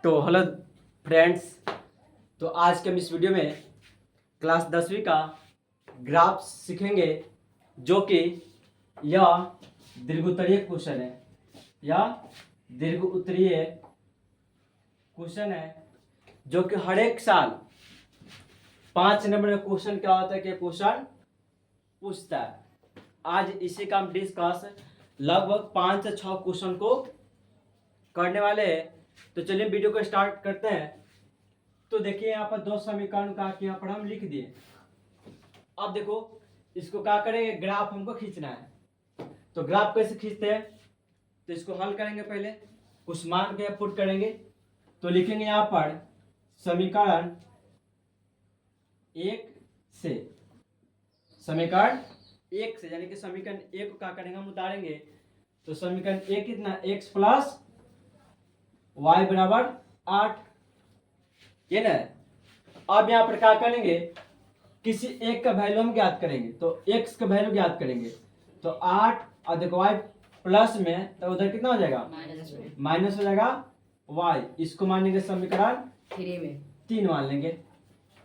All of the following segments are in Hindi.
तो हेलो फ्रेंड्स। तो आज के हम इस वीडियो में क्लास 10वीं का ग्राफ सीखेंगे, जो कि यह दीर्घोत्तरीय क्वेश्चन है। यह दीर्घोत्तरीय क्वेश्चन है जो कि हर एक साल 5 नंबर में क्वेश्चन क्या होता है कि क्वेश्चन पूछता है। आज इसी का हम डिस्कस लगभग 5 से 6 क्वेश्चन को करने वाले हैं। तो चलिए वीडियो को स्टार्ट करते हैं। तो देखिए यहाँ पर दो समीकरण का यहाँ पर हम लिख दिए। अब देखो इसको क्या करेंगे, ग्राफ हमको खींचना है। तो ग्राफ कैसे खींचते हैं, तो इसको हल करेंगे, पहले कुछ मान के पुट करेंगे। तो लिखेंगे यहाँ पर समीकरण 1 से, समीकरण 1 से यानी कि समीकरण 1 को क्या करेंगे, हम उतारेंगे। तो समीकरण 1 कितना, x प्लस वाई बराबर 8, ये ना। अब यहाँ पर क्या करेंगे, किसी एक का वैल्यू हम ज्ञात करेंगे। तो x का वैल्यू ज्ञात करेंगे तो 8 और देखो y प्लस में, तो उधर कितना हो जाएगा, माइनस हो जाएगा y। इसको मान लेंगे समीकरण 3 मान लेंगे।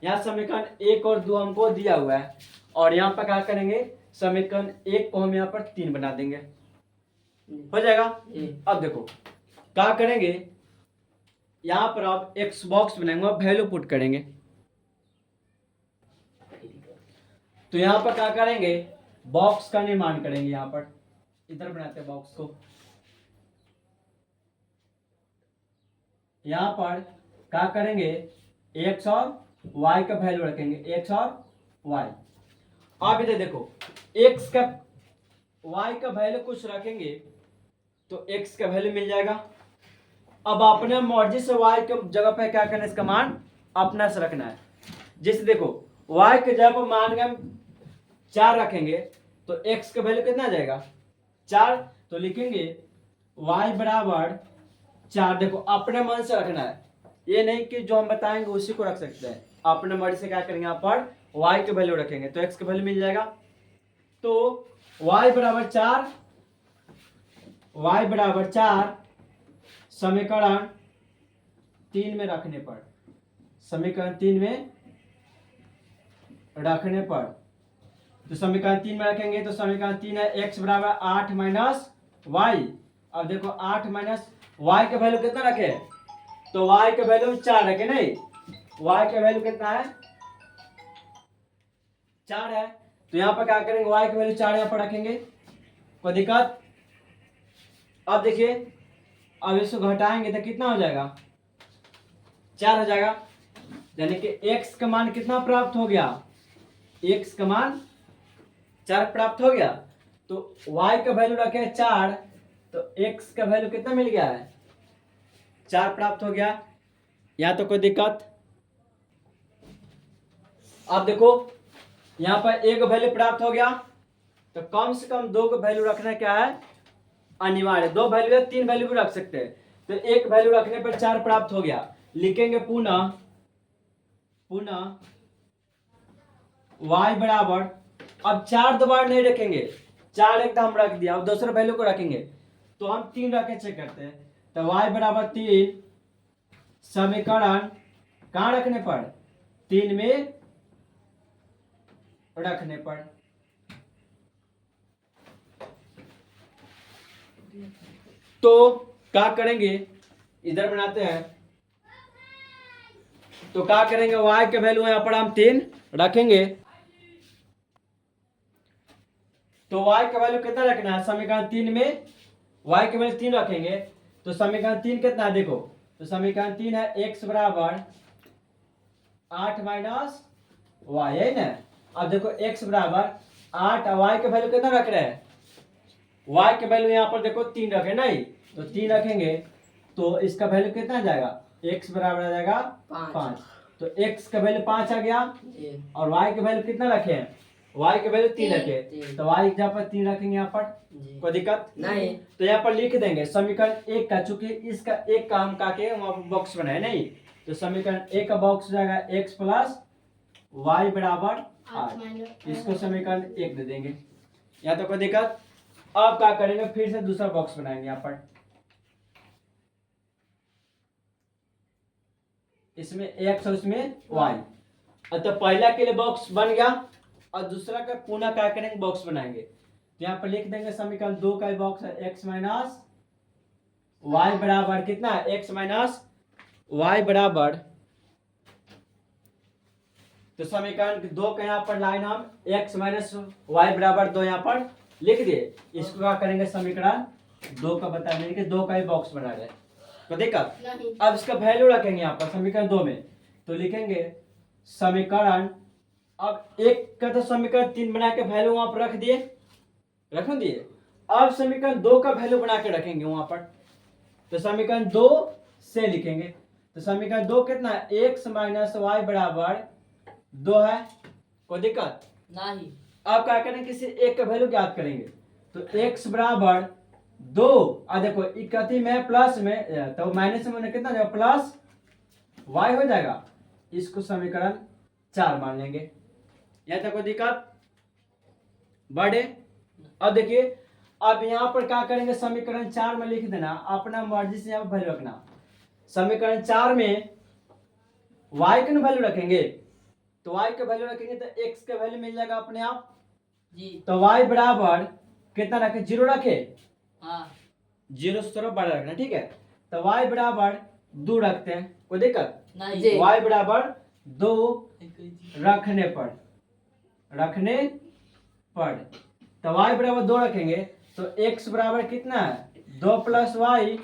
यहाँ समीकरण 1 और 2 हमको दिया हुआ है, और यहाँ पर क्या करेंगे, समीकरण 1 को हम यहाँ पर 3 बना देंगे, हो जाएगा। अब देखो क्या करेंगे, यहाँ पर आप एक्स बॉक्स बनाएंगे और वैल्यू पुट करेंगे। तो यहाँ पर क्या करेंगे, बॉक्स का निर्माण करेंगे। यहाँ पर इधर बनाते हैं बॉक्स को। यहाँ पर क्या करेंगे, एक्स और वाई का वैल्यू रखेंगे, एक्स और वाई। अब इधर देखो एक्स का, वाई का वैल्यू कुछ रखेंगे तो एक्स का वैल्यू मिल जाएगा। अब अपने मर्जी से y के जगह पे क्या करना है, इसका मान अपना से रखना है। जैसे देखो y के जगह पर मान के हम 4 रखेंगे तो x का वैल्यू कितना आ जाएगा, 4। तो लिखेंगे y बराबर 4। देखो अपने मन से रखना है, ये नहीं कि जो हम बताएंगे उसी को रख सकते हैं। अपने मर्जी से क्या करेंगे, यहाँ पर y के वैल्यू रखेंगे तो x का वैल्यू मिल जाएगा। तो y बराबर 4, y बराबर 4 समीकरण 3 में रखने पर, समीकरण 3 में रखने पर, तो समीकरण 3 में रखेंगे तो समीकरण 3 है x बराबर 8 माइनस वाई। अब देखो 8 माइनस वाई का वैल्यू कितना रखे, तो y का वैल्यू 4 रखे, नहीं y का वैल्यू कितना है, 4 है। तो यहाँ पर क्या करेंगे, y का वैल्यू 4 यहाँ पर रखेंगे, कोई दिक्कत। अब देखिए अब इसको घटाएंगे तो कितना हो जाएगा, 4 हो जाएगा। यानी कि x का मान कितना प्राप्त हो गया, x का मान 4 प्राप्त हो गया। तो y का वैल्यू रखे 4, तो x का वैल्यू कितना मिल गया है, 4 प्राप्त हो गया। या तो कोई दिक्कत। अब देखो यहाँ पर एक वैल्यू प्राप्त हो गया, तो कम से कम 2 का वैल्यू रखना क्या है, अनिवार्य। 2 वैल्यू है, 3 वैल्यू भी रख सकते हैं। तो एक वैल्यू रखने पर 4 प्राप्त हो गया। लिखेंगे पुनः y बराबर, अब 4 दोबारा नहीं रखेंगे, 4 एकदम रख दिया, अब दूसरे वैल्यू को रखेंगे तो हम 3 रखे चेक करते हैं। तो y बराबर 3 समीकरण कहाँ रखने पर, 3 में रखने पर। तो क्या करेंगे, इधर बनाते हैं। तो क्या करेंगे, y के वैल्यू यहाँ पर हम 3 रखेंगे। तो y का वैल्यू कितना रखना है, समीकरण 3 में y के वैल्यू 3 रखेंगे। तो समीकरण 3 कितना है, देखो तो समीकरण 3 है x बराबर 8 माइनस वाई, है ना। अब देखो x बराबर 8 और y का वैल्यू कितना रख रहे हैं, y के वैल्यू यहाँ पर देखो 3 रखे, नहीं तो 3 रखेंगे तो इसका वैल्यू कितना आ जाएगा, x बराबर आ जाएगा 5। तो x का वैल्यू 5 आ गया, और y का वैल्यू कितना रखे हैं, y के वैल्यू 3 रखे, तो y जहाँ पर 3 रखेंगे यहाँ पर, कोई दिक्कत नहीं। तो यहाँ पर लिख देंगे समीकरण 1 का, चूंकि इसका एक काम का के बॉक्स बनाए, नहीं तो समीकरण 1 का बॉक्स हो जाएगा x प्लस वाई बराबर 8। इसको समीकरण 1 दे देंगे, यहाँ तो कोई दिक्कत। अब क्या करेंगे, फिर से दूसरा बॉक्स बनाएंगे यहाँ पर। इसमें x और इसमें y। तो पहला के लिए बॉक्स बन गया और दूसरा का पुनः क्या करेंगे, बॉक्स बनाएंगे। तो यहाँ पर लिख देंगे समीकरण 2 का बॉक्स है x माइनस वाई बराबर कितना है, x माइनस वाई बराबर, तो समीकरण 2 का यहाँ पर लाइन हम x माइनस वाई बराबर 2 यहाँ पर लिख दिए। इसको क्या करेंगे, समीकरण 2 का बता देंगे कि 2 का ही बॉक्स बना रहे तो दिक्कत। अब इसका वैल्यू रखेंगे यहाँ पर समीकरण 2 में, तो लिखेंगे समीकरण, अब एक का तो समीकरण 3 बना के वैल्यू वहां पर रख दिए। अब समीकरण 2 का वैल्यू बना के रखेंगे वहां पर, तो समीकरण 2 से लिखेंगे। तो समीकरण 2 कितना है, x माइनस वाई बराबर 2 है, कोई दिक्कत नहीं। अब क्या करेंगे, किसी एक का वैल्यू ज्ञात करेंगे। तो x बराबर 2, देखो इकती में प्लस में तो माइनस में कितना जाएगा, प्लस y हो जाएगा। इसको समीकरण 4 मान लेंगे, यह तक कोई दिक्कत बढ़े। अब देखिए, अब यहाँ पर क्या करेंगे, समीकरण 4 में लिख देना, अपना मर्जी से यहाँ पर वैल्यू रखना। समीकरण 4 में y का वैल्यू रखेंगे, तो y का वैल्यू रखेंगे तो x का वैल्यू मिल जाएगा अपने आप जी। तो y बराबर कितना रखे, 0 रखे, हाँ 0 से थोड़ा बड़ा रखना, ठीक है। तो y बराबर 2 रखते हैं, कोई दिक्कत नहीं। y बराबर 2 रखने पर तो y बराबर 2 रखेंगे, तो x बराबर कितना है, 2 प्लस वाई।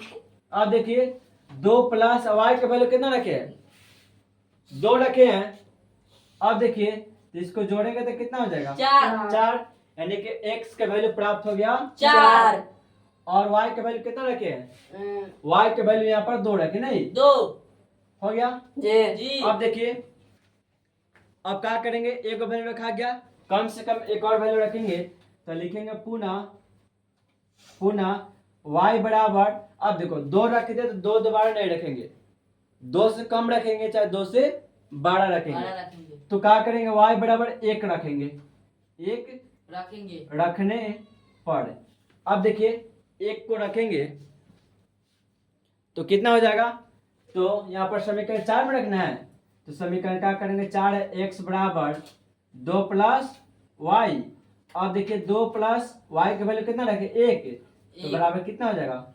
अब देखिए 2 प्लस वाई का वैल्यू कितना रखे, 2 रखे हैं। अब देखिए तो इसको जोड़ेंगे तो कितना हो जाएगा, 4, यानी कि x का वैल्यू प्राप्त हो गया 4 और y का वैल्यू कितना रखे हैं, y का वैल्यू यहाँ पर 2 रखे, नहीं 2 हो गया जी। अब देखिए, अब क्या करेंगे, एक वैल्यू रखा गया, कम से कम एक और वैल्यू रखेंगे। तो लिखेंगे पुनः y बराबर, अब देखो 2 रख दे तो 2 दोबारा नहीं रखेंगे, 2 से कम रखेंगे चाहे 2 से बड़ा रखेंगे। तो क्या करेंगे, y बराबर 1 रखेंगे, 1 रखने पर। अब देखिए 1 को रखेंगे तो कितना हो जाएगा, तो यहाँ पर समीकरण 4 में रखना है। तो समीकरण क्या करेंगे, 4 है x बराबर 2 प्लस वाई। अब देखिए 2 प्लस वाई का वैल्यू कितना रखे, 1, तो बराबर कितना हो जाएगा,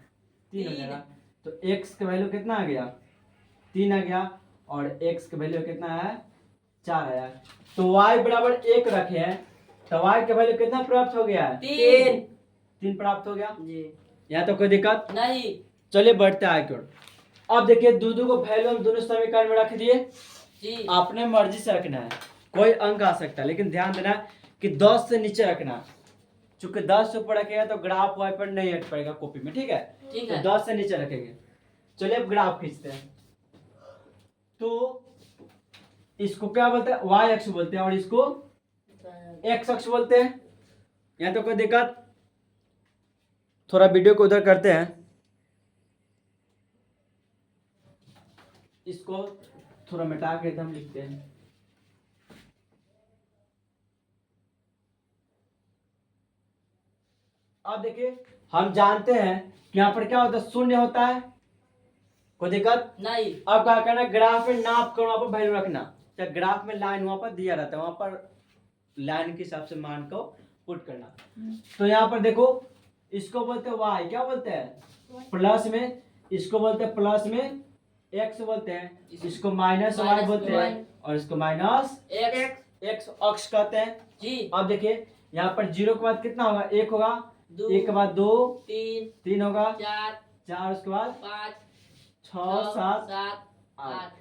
3 हो जाएगा। तो x का वैल्यू कितना आ गया, 3 आ गया, और x का वैल्यू कितना है, 4 आया। तो y बराबर 1 रखे हैं, तो y का वैल्यू कितना प्राप्त हो गया है, 3 प्राप्त हो गया जी। यहाँ तो कोई दिक्कत नहीं। चलिए बढ़ते हैं आगे। अब देखिए दो को वैल्यू हम दोनों समीकरण में रख दिए जी। अपने मर्जी से रखना है, कोई अंक आ सकता है, लेकिन ध्यान देना कि 10 से नीचे रखना, चूंकि 10 से ऊपर रखेगा तो ग्राफ वाई पर नहीं हट पाएगा कॉपी में, ठीक है। ठीक तो है। 10 से नीचे रखेंगे। चलिए अब ग्राफ खींचते हैं। तो इसको क्या बोलते हैं, वाई अक्ष बोलते हैं, और इसको एक्स अक्ष बोलते हैं। यहाँ तो कोई दिक्कत, थोड़ा वीडियो को उधर करते हैं, इसको थोड़ा मिटा के एकदम लिखते हैं। अब देखिए हम जानते हैं कि यहाँ पर क्या होता है, शून्य होता है, कोई दिक्कत नहीं। अब क्या करना, ग्राफ में नाप कर वहां पर वैल्यू रखना, चाहे ग्राफ में लाइन वहां पर दिया रहता है, वहां पर लाइन के हिसाब से मान को पुट करना। तो यहाँ पर देखो, इसको बोलते हैं वाई, क्या बोलते हैं प्लस में, इसको बोलते हैं प्लस में एक्स बोलते हैं, इसको माइनस वाई बोलते हैं, और इसको माइनस एक्स अक्ष कहते हैं जी। अब देखिए यहाँ पर 0 के बाद कितना होगा, 1 होगा, 1 के बाद 2, 3 होगा, 4 उसके बाद 5 6 7 8।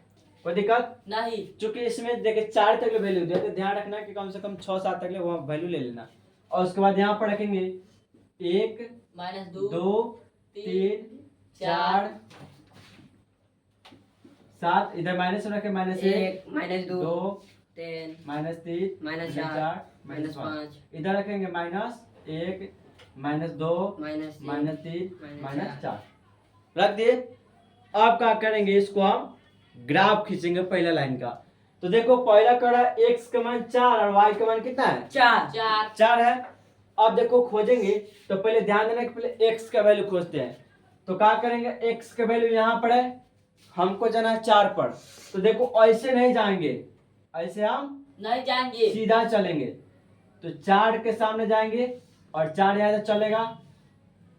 कोई दिक्कत नहीं। चूंकि इसमें देखिए 4 तक वैल्यू दिया, तो ध्यान रखना कि कम से कम 6 7 तक वहाँ वैल्यू ले लेना। और उसके बाद यहाँ पर रखेंगे 1 2 3 4 7, इधर माइनस रखे, -1 -2 10 -3 -4 -5 -5 इधर रखेंगे -1 -2 -3 -4 रख दिए। अब क्या करेंगे, इसको हम ग्राफ खींचेंगे पहला लाइन का। तो देखो पहला कड़ा x का मान 4 और y का मान कितना है, 4 है। अब देखो खोजेंगे तो पहले ध्यान देना कि पहले x का वैल्यू खोजते हैं। तो क्या करेंगे, x का वैल्यू यहाँ पर है हमको जाना है 4 पर। तो देखो ऐसे नहीं जाएंगे, ऐसे हम नहीं जाएंगे। सीधा चलेंगे। तो 4 के सामने जाएंगे और 4 यहाँ से चलेगा,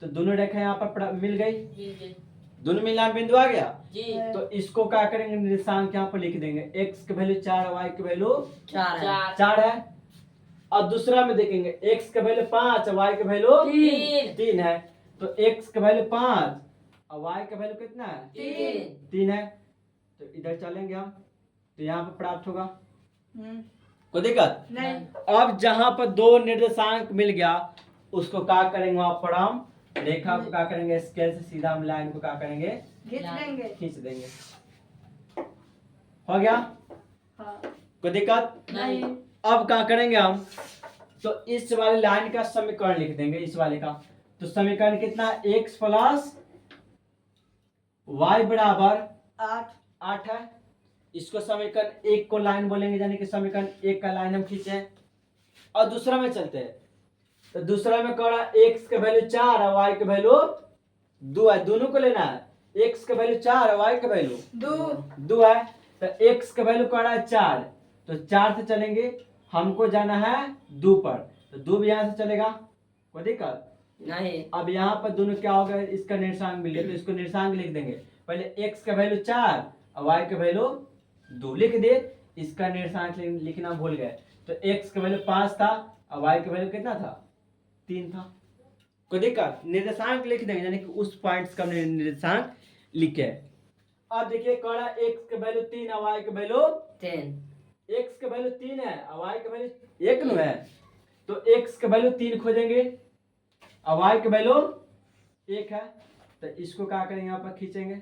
तो दोनों रेखा यहाँ पर मिल गई, जी दोनों मिलना बिंदु आ गया। जी। तो इसको क्या करेंगे, निर्देशांक यहाँ पर लिख देंगे। x की वैल्यू 4, y की वैल्यू 4 है। और दूसरा में देखेंगे x की वैल्यू 5, y की वैल्यू 3 है। तो x की वैल्यू 5 और y का वैल्यू कितना है, 3 है। तो इधर चलेंगे हम, तो यहाँ पर प्राप्त होगा, कोई दिक्कत नहीं। अब जहां पर दो निर्देशांक मिल गया उसको क्या करेंगे, वहां पर हम रेखा को क्या करेंगे, स्केल से सीधा हम लाइन को क्या करेंगे, खींच देंगे। हो गया, हाँ। कोई दिक्कत नहीं। अब क्या करेंगे हम, तो इस वाली लाइन का समीकरण लिख देंगे, इस वाले का। तो समीकरण कितना, x प्लस y बराबर 8 है। इसको समीकरण 1 को लाइन बोलेंगे, यानी कि समीकरण 1 का लाइन हम खींचे। और दूसरा में चलते हैं, तो दूसरा में कह रहा है x का वैल्यू 4 और y का वैल्यू 2 है, दोनों को लेना है। x का वैल्यू 4 और y का वैल्यू 2 है। तो x का वैल्यू कह रहा है 4, तो 4 से चलेंगे, हमको जाना है 2 पर, तो 2 भी यहाँ से चलेगा, कोई दिक्कत नहीं। अब यहाँ पर दोनों क्या होगा, इसका निर्देशांक मिल गया, तो इसको निर्देशांक लिख देंगे। पहले x का वैल्यू 4 और y का वैल्यू 2 लिख दे, इसका निर्देशांक लिखना भूल गए। तो x का वैल्यू 5 था और y का वैल्यू कितना था, 3 था, कोई दिक्कत, निर्देशांक लिख देंगे, यानी कि उस पॉइंट्स का निर्देशांक लिखे। अब देखिए कह रहा है x का वैल्यू 3 और y का वैल्यू 10। x का वैल्यू 3 है और y का वैल्यू 1 है। तो x का वैल्यू 3 खोजेंगे और y का वैल्यू 1 है। तो इसको क्या करेंगे, यहाँ पर खींचेंगे,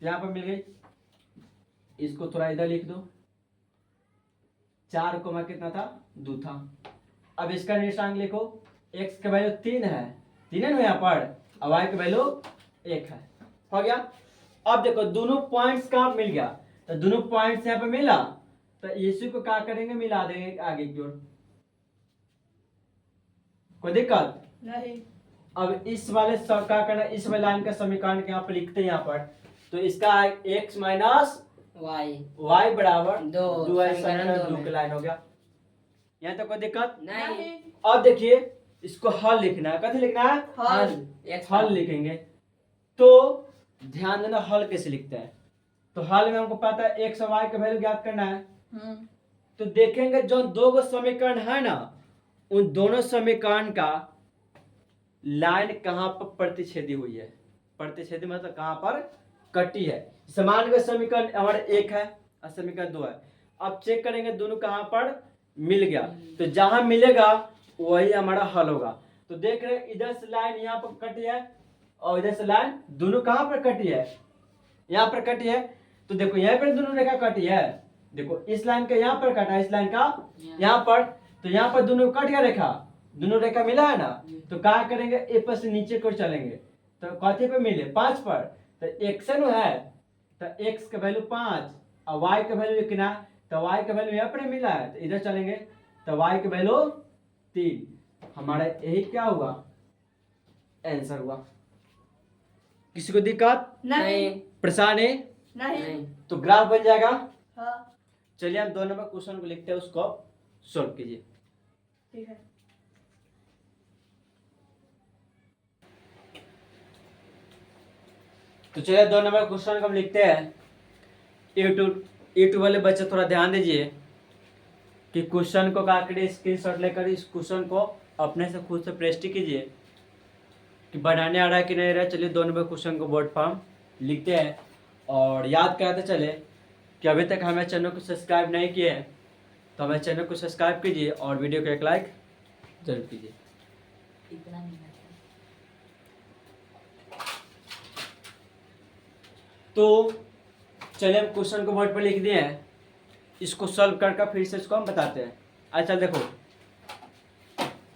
यहाँ पर मिल गई, इसको थोड़ा इधर लिख दो। 4 को मैं कितना था, 2 था। अब इसका निर्देशांक लिखो, x का वैल्यू 3 है, 3 है ना यहाँ पर, और y का वैल्यू 1 है। हो गया। अब देखो दोनों पॉइंट्स कहाँ मिल गया, तो दोनों पॉइंट्स यहाँ पे मिला, तो इसी को क्या करेंगे, मिला देंगे आगे की ओर, कोई दिक्कत नहीं। अब इस वाले क्या करना, इस वाले लाइन का समीकरण के यहाँ पे लिखते हैं यहाँ पर। तो इसका x माइनस y बराबर 2 है, समीकरण 2 की लाइन हो गया। यहाँ तक कोई दिक्कत नहीं। अब देखिए इसको हल लिखना है, कैसे लिखना है, हल। हल लिखेंगे। तो ध्यान देना हल कैसे लिखते हैं। तो हल में हमको पता है x और y का वैल्यू ज्ञात करना है। तो देखेंगे जो दो गो समीकरण है ना, उन दोनों समीकरण का लाइन कहाँ पर प्रतिच्छेदी हुई है, प्रतिच्छेदी मतलब कहाँ पर कटी है। समान का समीकरण हमारा 1 है और समीकरण 2 है। अब चेक करेंगे दोनों कहाँ पर मिल गया, तो जहां मिलेगा वही हमारा हल होगा। तो देख रहे हैं इधर से लाइन यहाँ पर कटी है और इधर से लाइन दोनों कहाँ पर कटी है, यहाँ पर कटी है। तो देखो यहाँ पर दोनों रेखा कटी है, देखो इस लाइन का यहाँ पर कटा है, इस लाइन का यहाँ पर, तो यहाँ पर दोनों कट गया रेखा, दोनों रेखा मिला है ना। तो क्या करेंगे, ए पर से नीचे को चलेंगे, तो कथी पे मिले, 5 पर। तो x है, तो x का वैल्यू 5 और y का वैल्यू कितना, तो y का वैल्यू यहाँ पर मिला है, तो इधर चलेंगे, तो y का वैल्यू 3। हमारा यही क्या हुआ, आंसर हुआ। किसी को दिक्कत नहीं। परेशानी, नहीं। तो ग्राफ बन जाएगा। हाँ। चलिए हम 2 नंबर क्वेश्चन को लिखते हैं, उसको सोल्व कीजिए। ठीक है। तो चलिए 2 नंबर क्वेश्चन को हम लिखते हैं। यूट्यूब वाले बच्चे थोड़ा ध्यान दीजिए कि क्वेश्चन को क्या करिए, स्क्रीनशॉट लेकर इस क्वेश्चन को अपने से खुद से प्रैक्टिस कीजिए कि बनाने आ रहा है कि नहीं रहा है। चलिए 2 नंबर क्वेश्चन को बोर्ड पर हम लिखते हैं और याद कराते चले कि अभी तक हमें चैनल को सब्सक्राइब नहीं किए हैं तो हमें चैनल को सब्सक्राइब कीजिए और वीडियो को एक लाइक जरूर कीजिए। तो चलिए हम क्वेश्चन को बोर्ड पर लिख दिए हैं, इसको सॉल्व कर फिर से इसको हम बताते हैं। अच्छा देखो,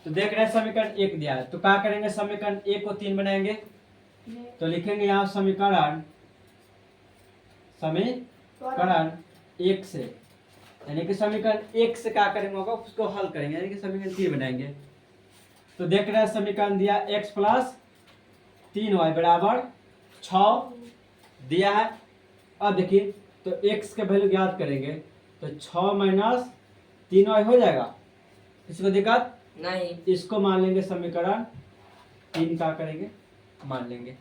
तो देख रहे हैं समीकरण 1 दिया है, तो क्या करेंगे, समीकरण 1 को 3 बनाएंगे। तो लिखेंगे यहाँ समीकरण 1 से, यानी कि समीकरण 1 से क्या करेंगे होगा, उसको हल करेंगे, यानी कि समीकरण 3 बनाएंगे। तो देख रहे हैं समीकरण दिया x प्लस 3y बराबर 6 दिया है। अब देखिए तो x का वैल्यू ज्ञात करेंगे तो 6 माइनस 3y हो जाएगा। इसको दिक्कत नहीं। इसको मान लेंगे समीकरण 3 का करेंगे मान लेंगे।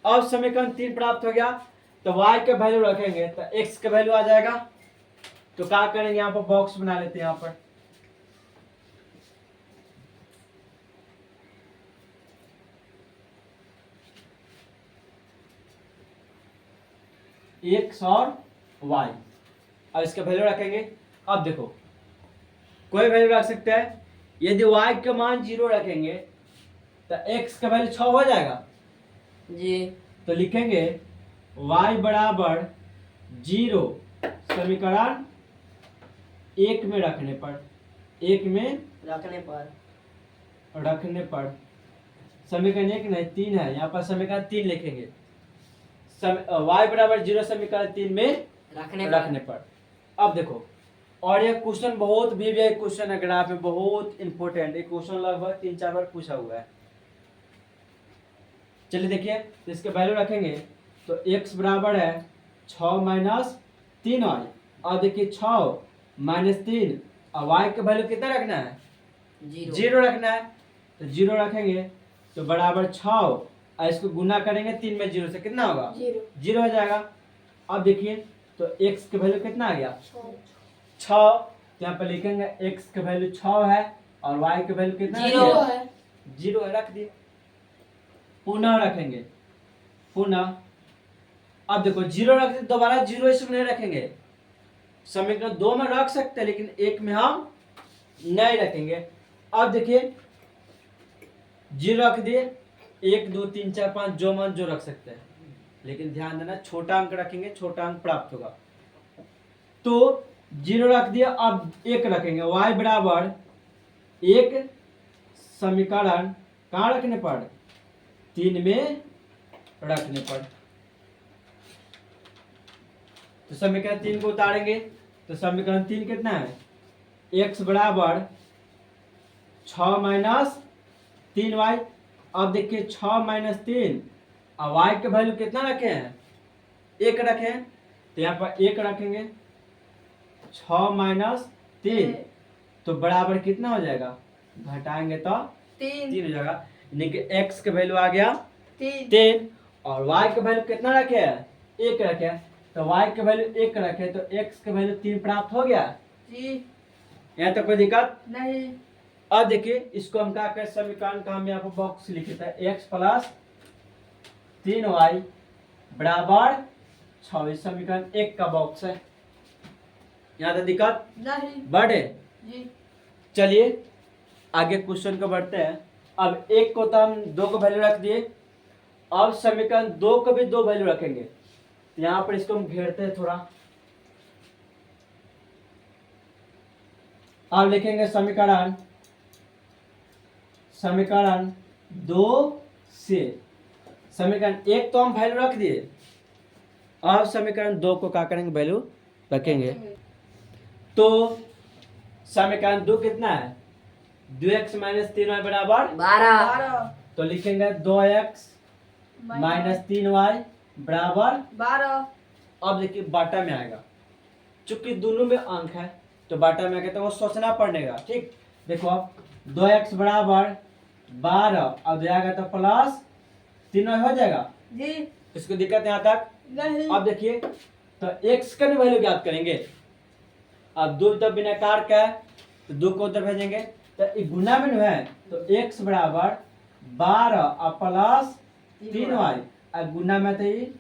अब समीकरण 3 प्राप्त हो गया तो y का वैल्यू रखेंगे तो x का वैल्यू आ जाएगा। तो क्या करेंगे यहाँ पर बॉक्स बना लेते हैं यहाँ पर। x और y अब इसका वैल्यू रखेंगे। अब देखो कोई वैल्यू रख सकते हैं। यदि y का मान 0 रखेंगे तो x का वैल्यू 6 हो जाएगा जी। तो लिखेंगे y बराबर 0 समीकरण 1 में रखने पर 1 में रखने पर समीकरण 1 नहीं 3 है यहाँ पर समीकरण 3 लिखेंगे। y बराबर 0 समीकरण 3 में रखने पर। अब देखो और ये क्वेश्चन बहुत भी क्वेश्चन है ग्राफ में बहुत इंपॉर्टेंट। एक क्वेश्चन लगभग 3-4 बार पूछा हुआ है। चलिए देखिए तो इसके वैल्यू रखेंगे तो x बराबर है 6 माइनस 3y और देखिए 6 माइनस 3 और y का वैल्यू कितना रखना है 0 रखना है तो 0 रखेंगे तो बराबर 6 और इसको गुना करेंगे 3 में 0 से कितना होगा 0 हो जाएगा। अब देखिए तो x का वैल्यू कितना आ गया 6 यहाँ पर लिखेंगे x का वैल्यू 6 है और y का वैल्यू कितना 0 है रख दिए। पुनः रखेंगे पुनः। अब देखो 0 रख दिए दोबारा 0 इसमें नहीं रखेंगे। समीकरण 2 में रख सकते हैं लेकिन 1 में हम नहीं रखेंगे। अब देखिए 0 रख दिए 1 2 3 4 5 जो मन जो रख सकते हैं लेकिन ध्यान देना छोटा अंक रखेंगे छोटा अंक प्राप्त होगा। तो 0 रख दिया अब 1 रखेंगे y बराबर 1 समीकरण कहाँ रखने पर 3 में रखने पर। तो समीकरण 3 को उतारेंगे तो समीकरण 3 कितना है x बराबर 6 माइनस 3y। अब देखिए 6 माइनस 3 और y का वैल्यू कितना रखे हैं 1 रखे हैं तो यहाँ पर 1 रखेंगे 6 माइनस 3 तो बराबर कितना हो जाएगा घटाएंगे तो 3 हो जाएगा। यानी कि x का वैल्यू आ गया 3 और y का वैल्यू कितना रखे हैं 1 रखे हैं तो y का वैल्यू 1 रखे तो x का वैल्यू 3 प्राप्त हो गया जी। यहाँ तक कोई दिक्कत नहीं। अब देखिए इसको हम क्या करें समीकरण का हम यहाँ पर बॉक्स लिखे थे x प्लस 3y बराबर 6 समीकरण 1 का बॉक्स है। यहाँ तक दिक्कत नहीं। बढ़े जी। चलिए आगे क्वेश्चन को बढ़ते हैं। अब 1 को तो हम 2 को वैल्यू रख दिए। अब समीकरण 2 को भी 2 वैल्यू रखेंगे। यहाँ पर इसको हम घेरते हैं थोड़ा। अब लिखेंगे समीकरण 2 से समीकरण 1 तो हम वैल्यू रख दिए। अब समीकरण 2 को क्या करेंगे वैल्यू रखेंगे। तो समीकरण 2 कितना है 2x माइनस 3y बराबर 12। तो लिखेंगे 2x माइनस 3y बराबर 12। अब देखिए बाटा में आएगा चूंकि दोनों में अंक है तो बाटा में आएगा तो वो सोचना पड़ेगा। ठीक देखो अब 2x बराबर 12 अब जाएगा तो प्लस 3y हो जाएगा जी। इसको दिक्कत यहाँ तक नहीं। अब देखिए तो x का भी वैल्यू ज्ञात करेंगे। अब 2 तो बिना कार का है तो 2 को उधर भेजेंगे तो ये गुना में है तो x बराबर 12 और प्लस 3y और गुना में तो ये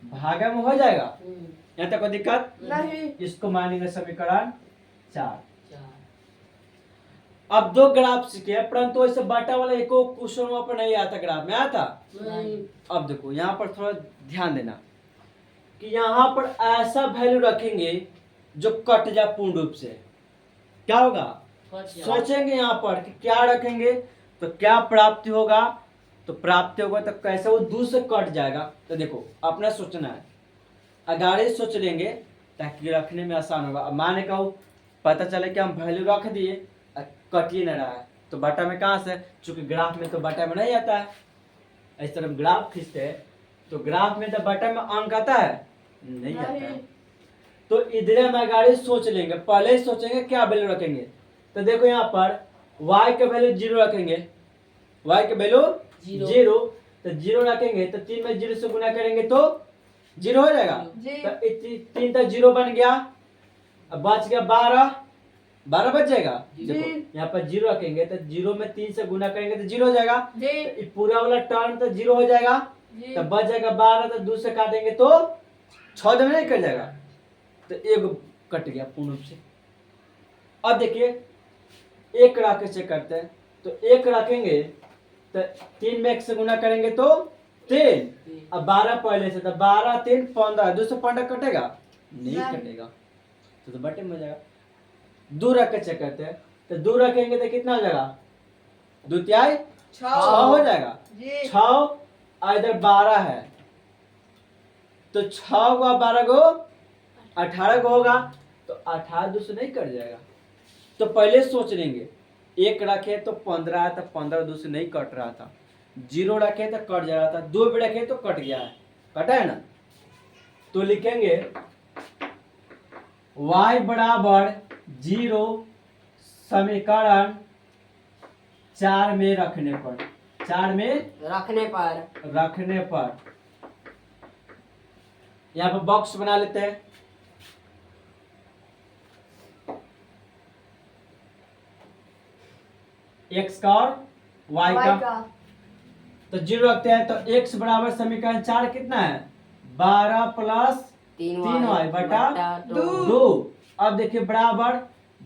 भागा में हो जाएगा। यहाँ तक कोई दिक्कत नहीं। इसको मानेंगे समीकरण 4। अब 2 ग्राफ सीखे परंतु ऐसे बाटा वाला एक क्वेश्चन वहां पर नहीं आता ग्राफ में आता। अब देखो यहाँ पर थोड़ा ध्यान देना कि यहाँ पर ऐसा वैल्यू रखेंगे जो कट जाए पूर्ण रूप से। क्या होगा सोचेंगे यहाँ पर कि क्या रखेंगे तो क्या प्राप्ति होगा तो प्राप्ति होगा तो कैसे वो 2 से कट जाएगा। तो देखो अपना सोचना है अगाड़े सोच लेंगे ताकि रखने में आसान होगा। अब माने कहो पता चले कि हम वैल्यू रख दिए कट ही नहीं रहा है तो बटा में कहाँ से चूंकि ग्राफ में तो बटा में नहीं आता है। इस तरह ग्राफ खींचते हैं तो ग्राफ में तो बटा में अंक आता है नहीं आता है। तो इधर हम गाड़ी सोच लेंगे, पहले ही सोचेंगे क्या वैल्यू रखेंगे। तो देखो यहाँ पर y का वैल्यू 0 रखेंगे, y का वैल्यू 0, तो 0 रखेंगे तो 3 में 0 से गुना करेंगे तो 0 हो जाएगा। जी। तो 3 तक 0 बन गया, अब बच गया 12 बच जाएगा। देखो यहाँ पर 0 रखेंगे तो 0 में 3 से गुना करेंगे तो 0 हो जाएगा। जी। तो ये पूरा वाला टर्म तो 0 हो जाएगा, जी। तो बच जाएगा 12, तो 2 से काटेंगे तो 6 में नहीं कट जाएगा, तो एक कट गया पूर्ण रूप से। अब देखिए एक रख के चेक करते हैं, तो एक रखेंगे तो 3 में 1 से गुना करेंगे तो 3, अब 12 पहले से, तो 12 3 15, 2 से 15 कटेगा नहीं नहीं। कटेगा, तो बटे में हो जाएगा। 2 रख के चेक करते हैं, तो 2 रखेंगे तो कितना हो जाएगा, 2 तिहाई 6 हो जाएगा। जी। 6 इधर 12 है, तो 6 को 12 को 18 को होगा, तो 18 2 से नहीं कट जाएगा। तो पहले सोच लेंगे, एक रखे तो 15 है, तो 15 2 से नहीं कट रहा था, 0 रखे तो कट जा रहा था, 2 भी रखे तो कट गया है, कटा है ना। तो लिखेंगे y बराबर 0 समीकरण 4 में रखने पर, 4 में रखने पर यहाँ पर बॉक्स बना लेते हैं। x का और y का, तो 0 रखते हैं, तो x बराबर समीकरण 4 कितना है, 12 प्लस 3y बटा 2। अब देखिए बराबर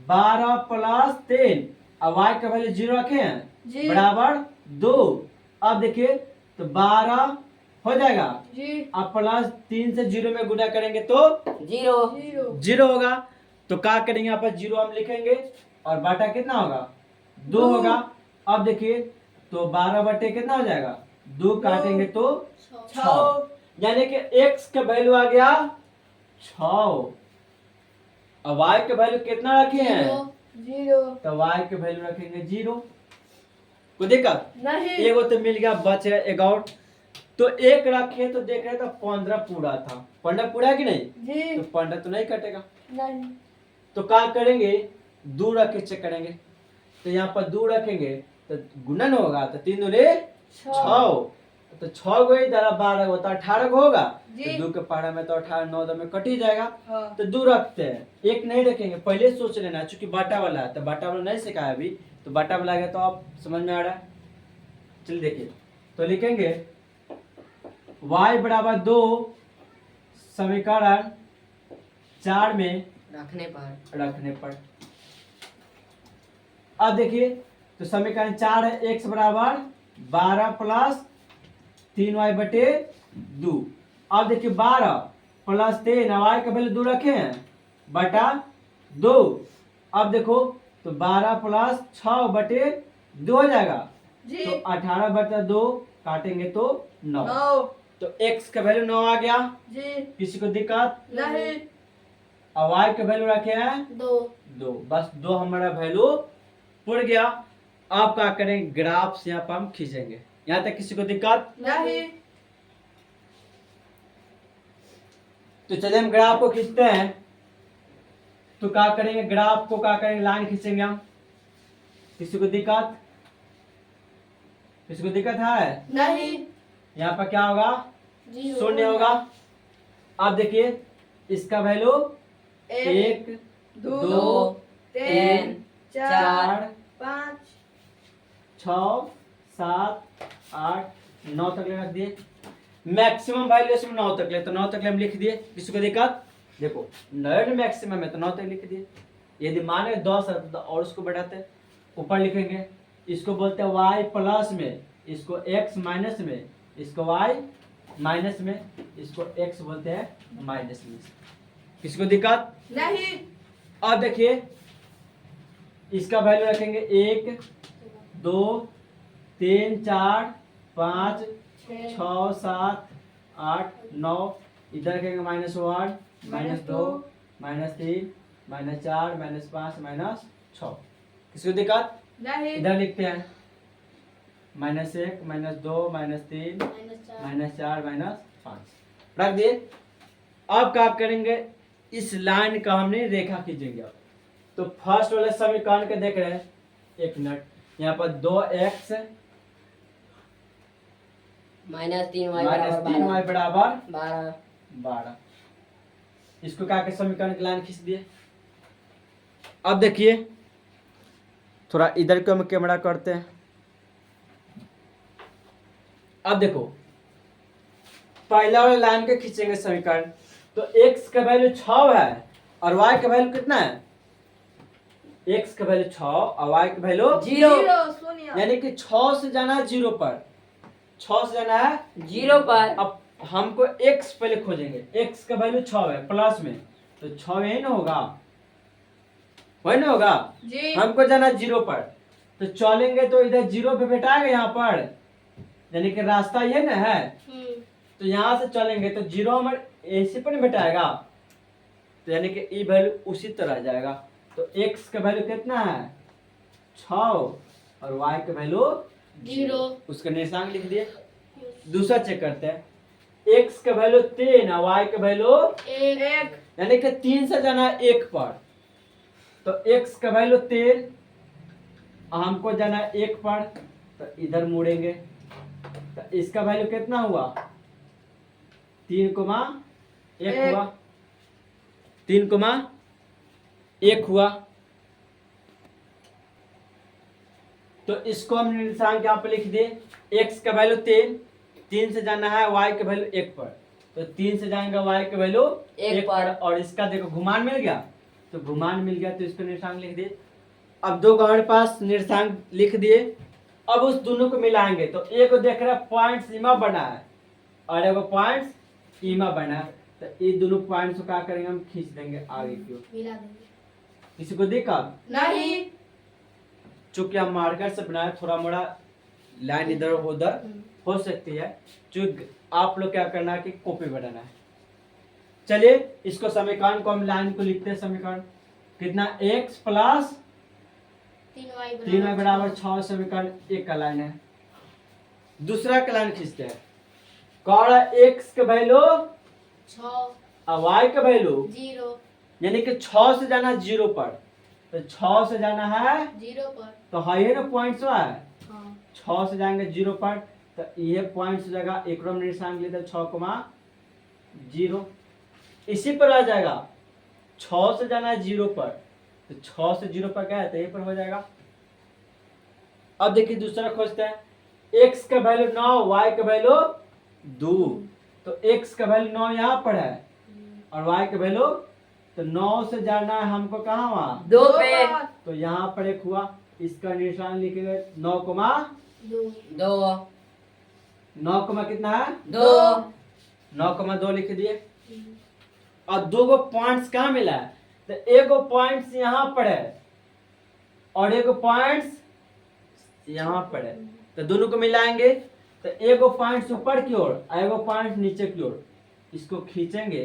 12 प्लस 3, अब y का वैल्यू 0 रखे हैं, जी। बराबर 2। अब देखिए तो 12 हो जाएगा, जी। अब प्लस 3 से 0 में गुना करेंगे तो 0 होगा, तो क्या करेंगे यहाँ पर 0 हम लिखेंगे और बाटा कितना होगा 2 होगा। अब देखिए तो 12 बटे कितना हो जाएगा, 2 काटेंगे तो 6, यानी कि x का वैल्यू आ गया 6। अब y का वैल्यू कितना रखे हैं, 0। तो y का वैल्यू रखेंगे 0। कोई दिक्कत नहीं। एगो तो मिल गया, बच गया एक और। तो एक रखे तो देख रहे तो 15 पूरा था, 15 पूरा है कि नहीं, जी। तो 15 तो नहीं कटेगा, नहीं। तो क्या करेंगे 2 रख के चेक करेंगे। तो यहाँ पर 2 रखेंगे तो गुणन होगा, तो 3 दूनी 6, तो 6 को इधर 12 को तो 18 को होगा, तो 2 के पहाड़ा में तो 18 9 में कट ही जाएगा। हाँ। तो 2 रखते हैं, एक नहीं रखेंगे, पहले सोच लेना, चूंकि बाटा वाला है तो बाटा वाला नहीं सिखाया अभी, तो बाटा वाला आ गया तो आप समझ में आ रहा है। चलिए देखिए, तो लिखेंगे y बराबर 2 समीकरण 4 में रखने पर। अब देखिए तो समीकरण 4 है, x बराबर 12 प्लस 3y बटे 2। अब देखिए 12 प्लस 3, y का वैल्यू 2 रखे हैं, बटा 2। अब देखो तो 12 प्लस 6 बटे 2 हो जाएगा, जी। तो 18 बटा 2 काटेंगे तो 9, 9। तो x का वैल्यू 9 आ गया। जी। किसी को दिक्कत, नहीं। और y का वैल्यू रखे हैं 2, बस 2 हमारा वैल्यू पुर गया। अब क्या करेंगे, ग्राफ से यहाँ पर हम खींचेंगे, यहाँ तक किसी को दिक्कत नहीं। तो चलिए हम ग्राफ को खींचते हैं। तो क्या करेंगे, ग्राफ को क्या करेंगे, लाइन खींचेंगे हम। किसी को दिक्कत, किसी को दिक्कत है, नहीं। यहाँ पर क्या होगा, शून्य होगा। अब देखिए इसका वैल्यू 1 2 3 4 4 5 6 7 8 9 तक ले रख दिए, मैक्सिमम वैल्यू इसमें 9 तक ले, तो 9 तक ले हम लिख दिए। किसी को दिक्कत, देखो 9 मैक्सिमम है तो 9 तक लिख दिए। यदि माने 10 है तो और उसको बढ़ाते ऊपर लिखेंगे, इसको बोलते हैं y प्लस में, इसको x माइनस में, इसको y माइनस में, इसको x बोलते हैं माइनस में। किसी को दिक्कत नहीं। अब देखिए इसका वैल्यू रखेंगे 1 2 3 4 5 6 7 8 9, इधर रखेंगे -1 -2 -3 -4 -5 -6। किसी को दिक्कत, नहीं। इधर लिखते हैं -1 -2 -3 -4 -5 रख दिए। अब क्या करेंगे, इस लाइन का हमने रेखा खींचेंगे। अब तो फर्स्ट वाले समीकरण के देख रहे हैं, एक मिनट, यहाँ पर 2x -3y माइनस बराबर 3y बराबर 12। 12। इसको क्या के समीकरण की लाइन खींच दिए। अब देखिए थोड़ा इधर को हम कैमरा करते हैं। अब देखो पहला वाला लाइन के खींचेंगे समीकरण, तो x का वैल्यू 6 है और y का वैल्यू कितना है, x का वैल्यू 6 और y का वैल्यू 0 शून्य। यानी कि 6 से जाना है 0 पर, 6 से जाना है 0 पर। अब हमको x पहले खोजेंगे, x का वैल्यू 6 है प्लस में, तो 6 यही ना होगा, वही ना होगा। जी हमको जाना 0 पर, तो चलेंगे तो इधर 0 पे बैठाएगा यहाँ पर, यानी कि रास्ता ये ना है, तो यहाँ से चलेंगे तो 0 हमारे ऐसे पर बैठाएगा, तो यानी कि ई वैल्यू उसी तरह आ जाएगा। तो x का वैल्यू कितना है 6 और y का वैल्यू 0, उसका निशान लिख दिए। दूसरा चेक करते हैं, x का वैल्यू 3 और y का वैल्यू 1 यानी कि 3 से जाना है 1 पर, तो x का वैल्यू 3 हमको जाना है 1 पर, तो इधर मुड़ेंगे, तो इसका वैल्यू कितना हुआ 3, 1 हुआ, 3, 1 हुआ। तो इसको हम निशान यहाँ पे लिख दिए, x का वैल्यू 3 से जाना है y का वैल्यू 1 पर, तो 3 से जाएंगे y का वैल्यू 1 पर, और इसका देखो घुमान मिल गया, तो घुमान मिल गया तो इसको निशान लिख दिए। अब दो हमारे पास निशान लिख दिए, अब उस दोनों को मिलाएंगे, तो एक को देख रहा है पॉइंट सीमा बना है और एक पॉइंट सीमा बना है, तो ये दोनों पॉइंट्स को क्या करेंगे हम खींच देंगे आगे की ओर। मिला देंगे किसी को दिक्कत नहीं। चूंकि हम मार्कर से बनाए, थोड़ा मोड़ा लाइन इधर उधर हो सकती है, चूंकि आप लोग क्या करना है कि कॉपी बनाना है। चलिए इसको समीकरण को हम लाइन को लिखते हैं, समीकरण कितना x प्लस 3y बराबर 6 समीकरण एक का लाइन है। दूसरा का लाइन खींचते हैं, कौन x का वैल्यू 6 और y का वैल्यू 0 यानी कि 6 से जाना 0 पर, तो 6 से जाना है 0 पर। तो है ना पॉइंट्स है, हाँ 6 से जाएंगे 0 पर, तो ये पॉइंट्स जगह एक निशान लेते 6,0, इसी पर आ जाएगा। 6 से जाना है 0 पर, तो 6 से 0 पर क्या है, तो यहीं पर हो जाएगा। अब देखिए दूसरा खोजते हैं, x का वैल्यू 9 y का वैल्यू 2, तो x का वैल्यू 9 यहाँ पर है और y का वैल्यू, तो 9 से जाना है हमको कहाँ, वहाँ 2 पे। तो यहाँ पर एक हुआ, इसका निशान लिखेंगे 9,2, 9, कितना है 2 9,2 लिख दिए। और दो गो पॉइंट्स कहाँ मिला है, तो एक पॉइंट्स यहाँ पर है और एक पॉइंट्स यहाँ पर है, तो दोनों को मिलाएंगे तो एक पॉइंट्स ऊपर की ओर और एक पॉइंट नीचे की ओर, इसको खींचेंगे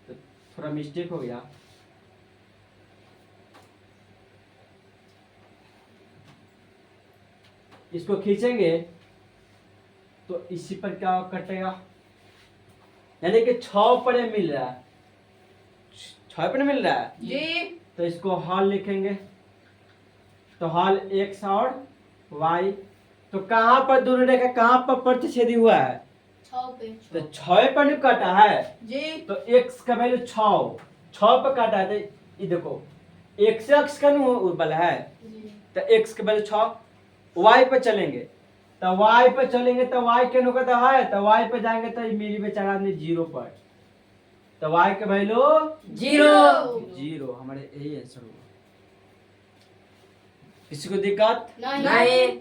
तो थोड़ा मिस्टेक हो गया, इसको खींचेंगे तो इसी पर क्या कटेगा, यानी कि 6 पर मिल रहा है, 6 पर मिल रहा है जी तो इसको हॉल लिखेंगे, तो हॉल x और y, तो कहाँ पर दोनों रेखा कहाँ पर प्रतिच्छेदी हुआ है, 6 पे। तो 6 पर नहीं काटा है, जी तो x का वैल्यू 6 पर काटा है, तो ये देखो x अक्ष का नहीं बल है, तो x का वैल्यू 6, y पर चलेंगे तो y पर चलेंगे तो y के नुकता है, तो y पर जाएंगे तो मेरी बेचारा आदमी 0 पर, तो y का वैल्यू 0, हमारे यही आंसर होगा। किसी को दिक्कत नहीं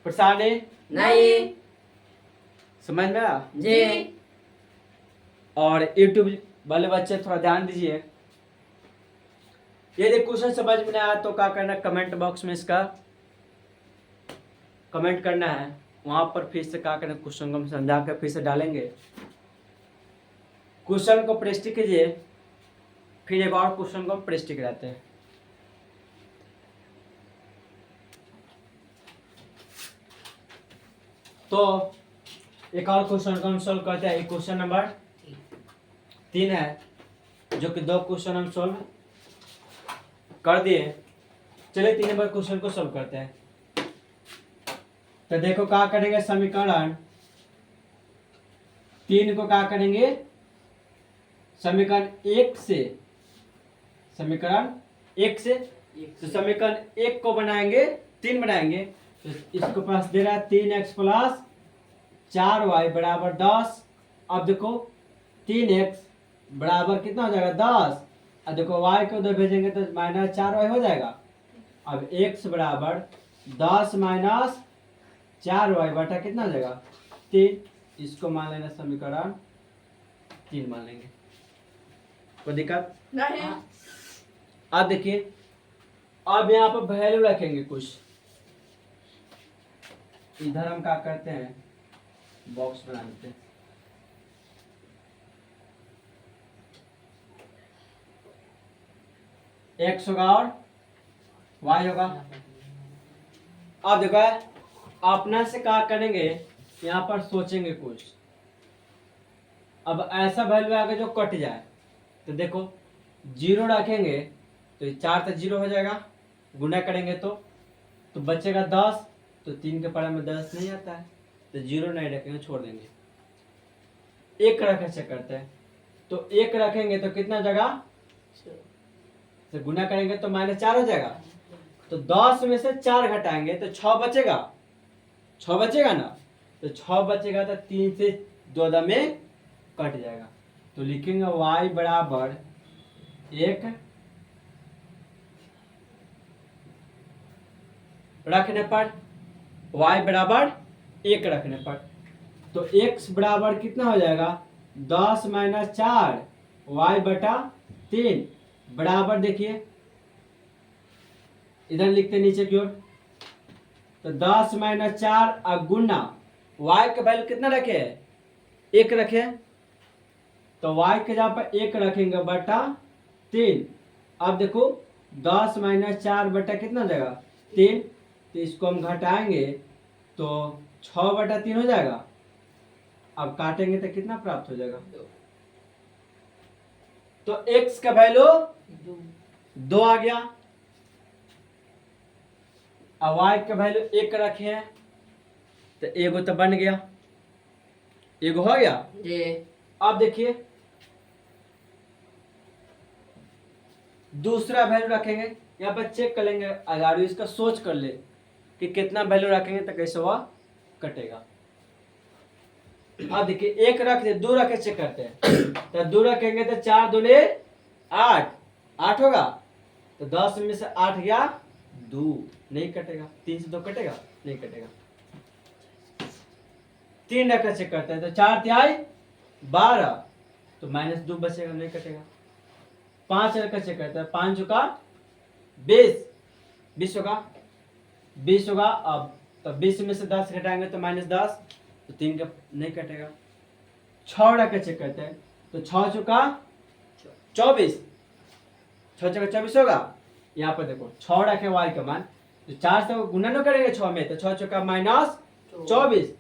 परेशानी नहीं समझ में आया? जी और YouTube वाले बच्चे थोड़ा ध्यान दीजिए, यदि क्वेश्चन समझ में नहीं आया तो क्या करना, कमेंट बॉक्स में इसका कमेंट करना है, वहां पर फिर से क्या करना, क्वेश्चन को हम समझा कर फिर से डालेंगे। क्वेश्चन को प्रश्न कीजिए, फिर एक और क्वेश्चन को प्रश्न कराते हैं। तो एक और क्वेश्चन को हम सॉल्व करते हैं, क्वेश्चन नंबर 3 है, जो कि 2 क्वेश्चन हम सोल्व कर दिए। चलिए 3 नंबर क्वेश्चन को सोल्व करते हैं। तो देखो क्या करेंगे, समीकरण 3 को क्या करेंगे, समीकरण 1 से, समीकरण 1 से, तो समीकरण 1 को बनाएंगे 3 बनाएंगे। तो इसको पास दे रहा है 3x प्लस 4y बराबर 10। अब देखो 3x बराबर कितना हो जाएगा 10, अब देखो y को उधर भेजेंगे तो माइनस 4y हो जाएगा। अब x बराबर 10 माइनस 4y बटा कितना हो जाएगा 3। इसको मान लेना समीकरण 3 मान लेंगे, कोई दिक्कत नहीं। अब देखिए, अब यहाँ पर वैल्यू रखेंगे कुछ, इधर हम क्या करते हैं, बॉक्स बना लेते हैं। x होगा और y होगा। अब देखो अपना से क्या करेंगे, यहाँ पर सोचेंगे कुछ। अब ऐसा वैल्यू आगे जो कट जाए, तो देखो 0 रखेंगे तो ये 4 तक 0 हो जाएगा, गुना करेंगे तो बचेगा 10। तो 3 के पढ़ा में 10 नहीं आता है, तो 0 नहीं रखेंगे, छोड़ देंगे। 1 रखे से करते हैं, तो 1 रखेंगे तो कितना जगह, तो गुना करेंगे तो -4 हो जाएगा। तो 10 में से 4 घटाएंगे तो 6 बचेगा, 6 बचेगा ना, तो 6 बचेगा तो 3 से 2 में कट जाएगा। तो लिखेंगे y बराबर 1 रखने पर, y बराबर 1 रखने पर, तो x बराबर कितना हो जाएगा 10 माइनस 4 y बटा 3 बराबर, देखिए इधर लिखते नीचे की ओर, तो 10 माइनस 4 गुना y का वैल्यू कितना रखे, 1 रखे, तो y के जगह पर 1 रखेंगे बटा 3। अब देखो 10 माइनस 4 बटा कितना हो जाएगा 3, तो इसको हम घटाएंगे तो 6 बटा 3 हो जाएगा। अब काटेंगे तो कितना प्राप्त हो जाएगा, तो x का वैल्यू 2 आ गया। अब y का वैल्यू 1 रखे हैं, तो एगो तो बन गया, एगो हो गया जी। अब देखिए दूसरा वैल्यू रखेंगे, यहाँ पर चेक कर लेंगे, अगर इसका सोच कर ले कि कितना वैल्यू रखेंगे तो कैसे वह कटेगा। अब देखिए 1 रख दे, 2 रखे चेक करते हैं, तो 2 रखेंगे तो 4 दूने 8, 8 होगा, तो 10 में से 8 गया 2, नहीं कटेगा। 3 से 2 कटेगा, नहीं कटेगा। 3 रखे चेक करते हैं, तो 4 तिहाई 12, तो -2 बचेगा, नहीं कटेगा। 5 रखे चेक करते हैं, 5 का 20, 20 होगा, 20 होगा। अब तो 20 में से 10 घटाएंगे तो -10, तो 3 का नहीं कटेगा। 6 रखे चेक करते हैं, तो 6 चुका 24, 6 चुका 24 होगा। यहाँ पर देखो 6 रखे y का मान, तो 4 से गुना न करेंगे 6 में, तो 6 चुका -24,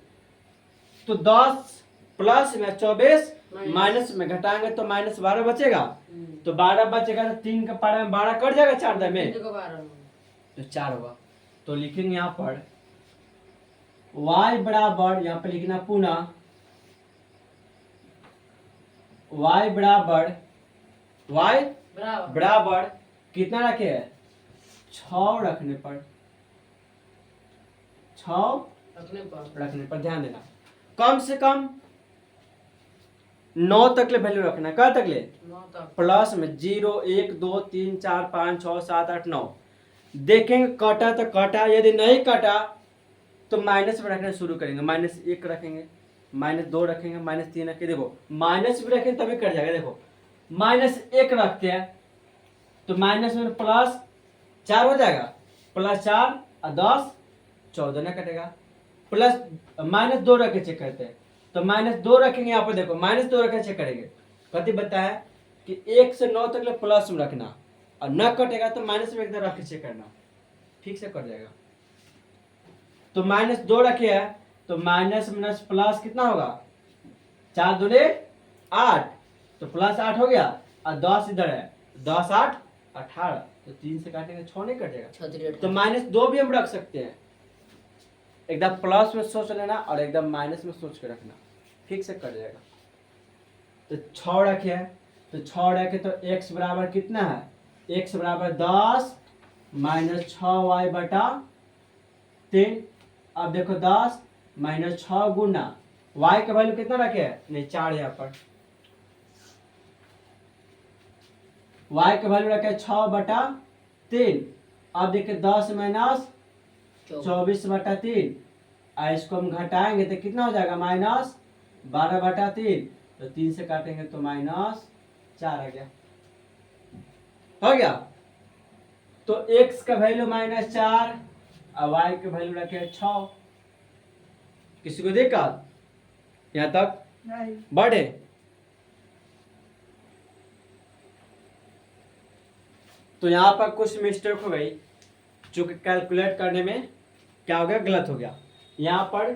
तो 10 प्लस में 24 माइनस में घटाएंगे तो -12 बचेगा, तो 12 बचेगा, तो 3 का पारा में 12 कट जाएगा 4 में, तो 4 होगा। तो लिखेंगे यहाँ पर y बराबर, यहाँ पे लिखना पुनः y बराबर, y बराबर कितना रखे है 6 रखने पर, 6 रखने पर ध्यान देना, कम से कम 9 तक ले वैल्यू रखना। क्या तक ले, प्लस में 0 1 2 3 4 5 6 7 8 9। देखेंगे कटा तो कटा, यदि नहीं कटा तो माइनस में रखना शुरू करेंगे। -1 रखेंगे, -2 रखेंगे, -3 रखेंगे। देखो माइनस भी रखेंगे तभी कट जाएगा। देखो -1 रखते हैं तो माइनस में +4 हो जाएगा, +4 और 10 14 ना कटेगा। प्लस -2 रखे चेक करते हैं, तो -2 रखेंगे। यहाँ पर देखो -2 रखे चेक करेंगे, कति बताया कि 1 से 9 तक ले प्लस में रखना, और न कटेगा तो माइनस में एकदम रख के चेक करना, ठीक से कट जाएगा। तो -2 रखे है, तो माइनस प्लस कितना होगा, 4 दूने 8, तो प्लस 8 हो गया और 10 इधर है, 10 8 18, तो 3 से काटेंगे 6 नहीं कटेगा, 6 तो -2 भी हम रख सकते हैं। एकदम प्लस में सोच लेना और एकदम माइनस में सोच के रखना, ठीक से कट जाएगा। तो 6 रखे हैं, तो 6 रखे तो x बराबर कितना है, x बराबर 10 माइनस 6y बटा 3। अब देखो 10 माइनस 6 गुना y का वैल्यू कितना रखे हैं, नहीं 4 यहाँ पर, y का वैल्यू रखे 6 बटा 3। अब देखिए 10 माइनस 24 बटा 3, और इसको हम घटाएंगे तो कितना हो जाएगा, -12 बटा 3, तो 3 से काटेंगे तो -4 आ गया, हो गया। तो x का वैल्यू -4 और y का वैल्यू रखे 6। किसी को दिक्कत यहाँ तक नहीं। बढ़े? तो यहाँ पर कुछ मिस्टेक हो गई, चूंकि कैलकुलेट करने में क्या हो गया, गलत हो गया। यहाँ पर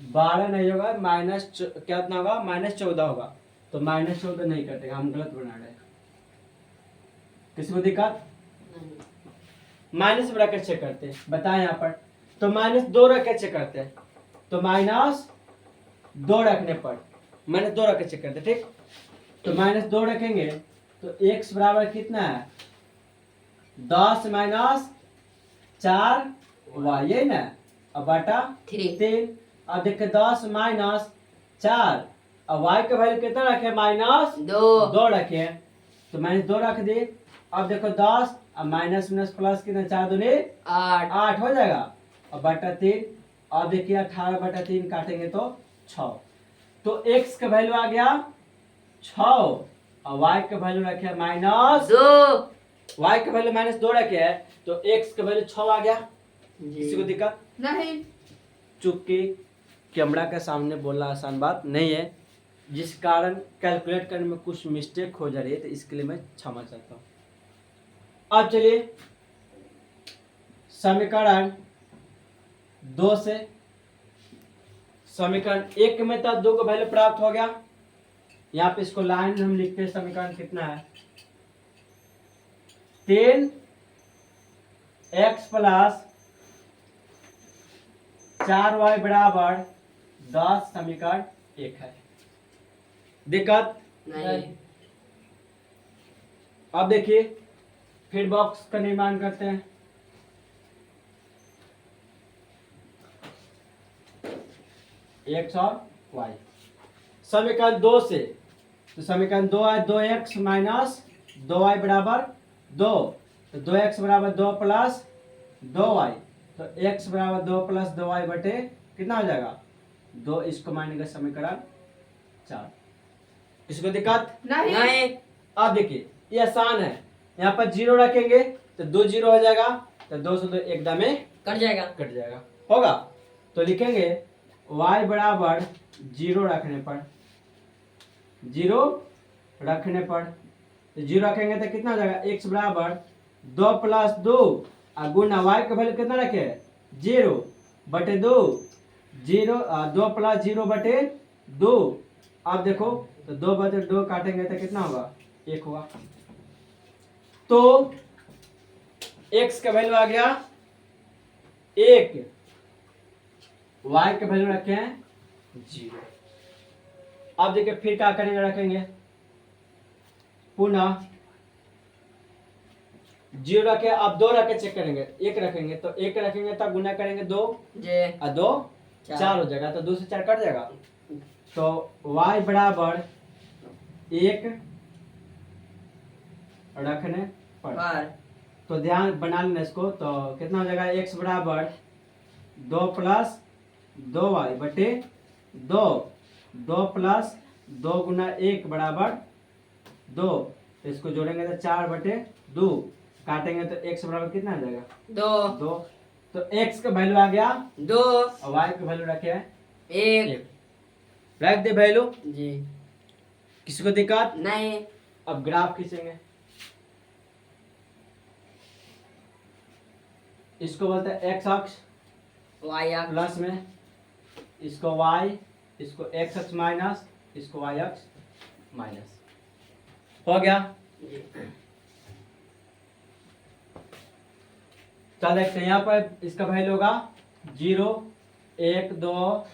12 नहीं होगा, कितना होगा, -14 होगा, तो -14 नहीं कटेगा, हम गलत बना रहे हैं। किसी को दिक्कत? माइनस ब्रैकेट चेक करते हैं, बताएं यहाँ पर, तो -2 रख के चेक करते हैं, तो -2 रखने पर -2 रख के चेक करते हैं, ठीक। तो -2 रखेंगे तो x बराबर कितना है, 10 माइनस 4y, यही ना, अब बटा 3। अब देखिए 10 माइनस 4 और y का वैल्यू कितना रखे, -2 रखे हैं, तो -2 रख दिए। अब देखो 10 और माइनस प्लस कितना, 4 दूनी 8 हो जाएगा, और बटा 3। अब देखिए 18 बटा 3 काटेंगे तो 6, तो x का वैल्यू आ गया 6 और y का वैल्यू रखे -2, y का वैल्यू -2 रखे है, तो x का वैल्यू 6 आ गया। किसी को दिक्कत नहीं। चूंकि कैमरा के सामने बोलना आसान बात नहीं है, जिस कारण कैलकुलेट करने में कुछ मिस्टेक हो जा रही है, तो इसके लिए मैं क्षमा चाहता हूँ। अब चलिए समीकरण 2 से समीकरण 1 में तो 2 का वैल्यू प्राप्त हो गया। यहाँ पे इसको लाइन में हम लिखते हैं, समीकरण कितना है, 3x प्लस 4y बराबर 10 समीकरण 1 है। दिक्कत नहीं। अब देखिए फिर बॉक्स का निर्माण करते हैं। x और y समीकरण 2 से, तो समीकरण 2 है, 2x माइनस 2y बराबर 2, तो 2x बराबर 2 प्लस 2y, तो x बराबर 2 प्लस 2y बटे कितना हो जाएगा 2, इसको मानेंगे समीकरण 4। किसी को दिक्कत नहीं। अब देखिए ये आसान है, यहाँ पर 0 रखेंगे तो 2 0 हो जाएगा, तो 2 से 2 एकदम में कट जाएगा। होगा। तो लिखेंगे y बराबर 0 रखने पर, 0 तो 0 रखेंगे तो कितना हो जाएगा, x बराबर 2 प्लस 2 और गुना y का वैल्यू कितना रखे 0 बटे 2, 2 प्लस 0 बटे 2। अब देखो तो 2 बटे 2 काटेंगे तो कितना होगा, 1 होगा। तो x का वैल्यू आ गया 1, y का वैल्यू रखे हैं 0। अब देखिए फिर क्या करेंगे, रखेंगे पुनः 0 रखे, अब 2 रखे चेक करेंगे, 1 रखेंगे तो 1 रखेंगे तब गुना करेंगे 2 और 2 4 हो जाएगा, तो 2 से 4 कट जाएगा। तो y बराबर 1 रखने पर, तो ध्यान बना लेना इसको, तो कितना हो जाएगा, x बराबर 2 प्लस 2y बटे 2, 2 प्लस 2 गुना 1 बराबर 2, तो इसको जोड़ेंगे तो 4 बटे 2, काटेंगे तो x बराबर कितना आ जाएगा 2। तो x का वैल्यू आ गया 2 और y का वैल्यू रखे हैं 1। रख दे वैल्यू जी। किसी को दिक्कत नहीं। अब ग्राफ खींचेंगे, इसको बोलते हैं x अक्ष, y अक्ष प्लस में इसको y, इसको x अक्ष माइनस इसको y अक्ष। माइनस हो गया। चल देखते हैं, यहाँ पर इसका वैल्यू होगा 0 1 2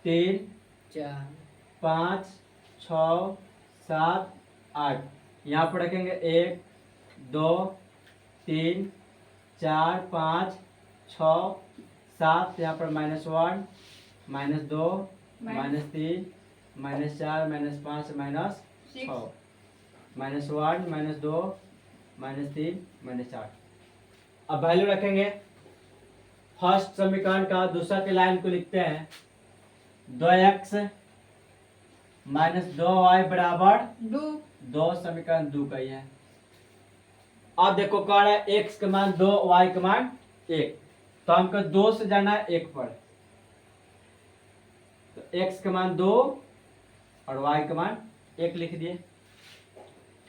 3 4 5 6 7 8। यहाँ पर रखेंगे 1 2 3 4 5 6 7। यहाँ पर -1 -2 -3 -4 -5 -6 -1 -2 -3 -4। अब वैल्यू रखेंगे। फर्स्ट समीकरण का दूसरा के लाइन को लिखते हैं 2x - 2y बराबर 2। समीकरण 2 का ही है। अब देखो कह रहा है x का मान 2 y का मान 1, तो हमको 2 से जाना है 1 पर, तो x का मान 2 और y का मान 1 लिख दिए।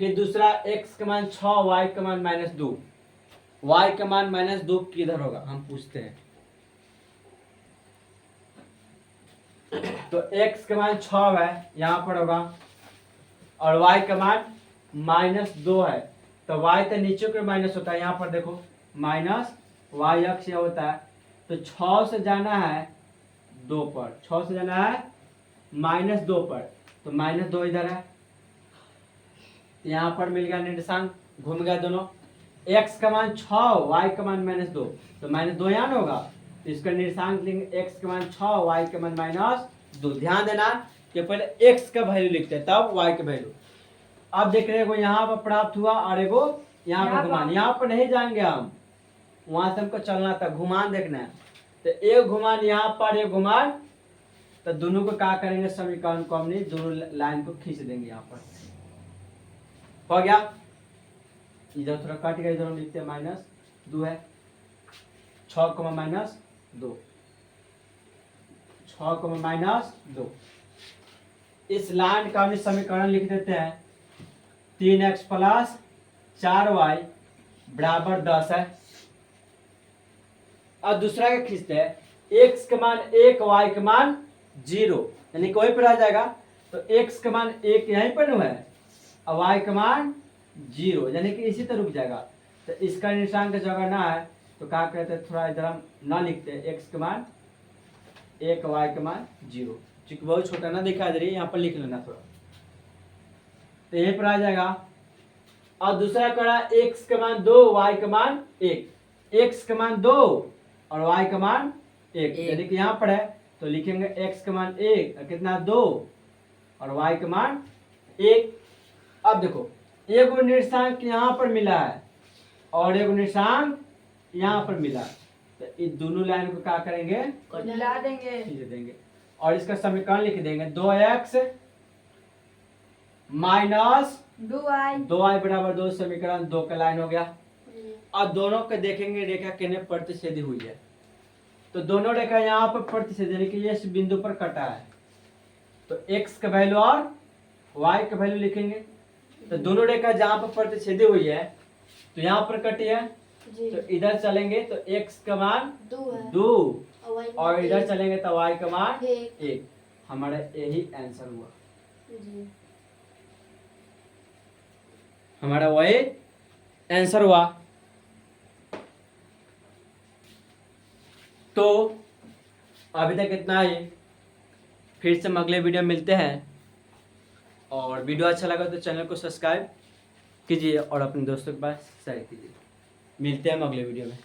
फिर दूसरा x का मान 6 y का मान -2। y का मान -2 किधर होगा हम पूछते हैं। तो x का मान 6 है, यहाँ पर होगा, और y का मान -2 है, तो y तो नीचे के माइनस होता है। यहाँ पर देखो माइनस y अक्ष यह होता है, तो 6 से जाना है 2 पर, 6 से जाना है -2 पर, तो -2 इधर है, यहाँ पर मिल गया निर्देशांक, घूम गया दोनों। x का मान 6 y का मान -2, तो -2 यहाँ न होगा, तो इसका निर्देशांक लेंगे x का मान 6 y का मान -2। ध्यान देना कि पहले x का वैल्यू लिखते हैं तब y का वैल्यू। अब देख रहे हो यहाँ पर प्राप्त हुआ और एगो यहाँ पर घुमान, यहाँ पर नहीं जाएंगे हम, वहां से हमको चलना था, घुमान देखना है। तो एक घुमान यहाँ पर, एक घुमान, तो दोनों को क्या करेंगे, समीकरण को हमने दोनों लाइन को खींच देंगे। यहाँ पर हो गया, इधर थोड़ा कट गया, इधर हम लिखते हैं -2 है, 6 -2, 6 -2। इस लाइन का हमने समीकरण लिख देते हैं 3x + 4y बराबर 10 है। अब दूसरा का खींचते हैं, x का मान 1 y का मान 0, यानी कोई पर आ जाएगा, तो x का मान 1 यहीं पर न है और y का मान 0, यानी कि इसी तरह रुक जाएगा। तो इसका निर्देशांक जगह ना है, तो क्या कहते हैं, थोड़ा इधर हम ना लिखते हैं, x का मान 1 y का मान 0, चूंकि बहुत छोटा ना दिखाई दे रही है, यहाँ पर लिख लेना थोड़ा, तो यहीं पर आ जाएगा। और दूसरा करा x का मान 2 y का मान 1, x का मान 2 और y का मान 1, यानी कि यहाँ पर है, तो लिखेंगे x का मान 1 और कितना 2 और y का मान 1। अब देखो एक निर्देशांक यहाँ पर मिला है और एक निर्देशांक यहाँ पर मिला, तो इस दोनों लाइन को क्या करेंगे, मिला देंगे, खींच देंगे और इसका समीकरण लिख देंगे 2x - 2y बराबर 2। समीकरण 2 का लाइन हो गया। अब दोनों के देखेंगे रेखा कितने प्रतिच्छेदी हुई है, तो दोनों रेखा यहाँ पर प्रतिच्छेद, यानी कि ये इस बिंदु पर कटा है, तो x का वैल्यू और y का वैल्यू लिखेंगे। तो दोनों रेखा जहाँ पर प्रतिच्छेदी हुई है, तो यहाँ पर कटी है, तो इधर चलेंगे तो x का मान 2 और इधर चलेंगे तो y का मान 1। हमारा यही आंसर हुआ, हमारा वही आंसर हुआ। तो अभी तक इतना ही, फिर से हम अगले वीडियो मिलते हैं, और वीडियो अच्छा लगा तो चैनल को सब्सक्राइब कीजिए और अपने दोस्तों के पास शेयर कीजिए। मिलते हैं हम अगले वीडियो में।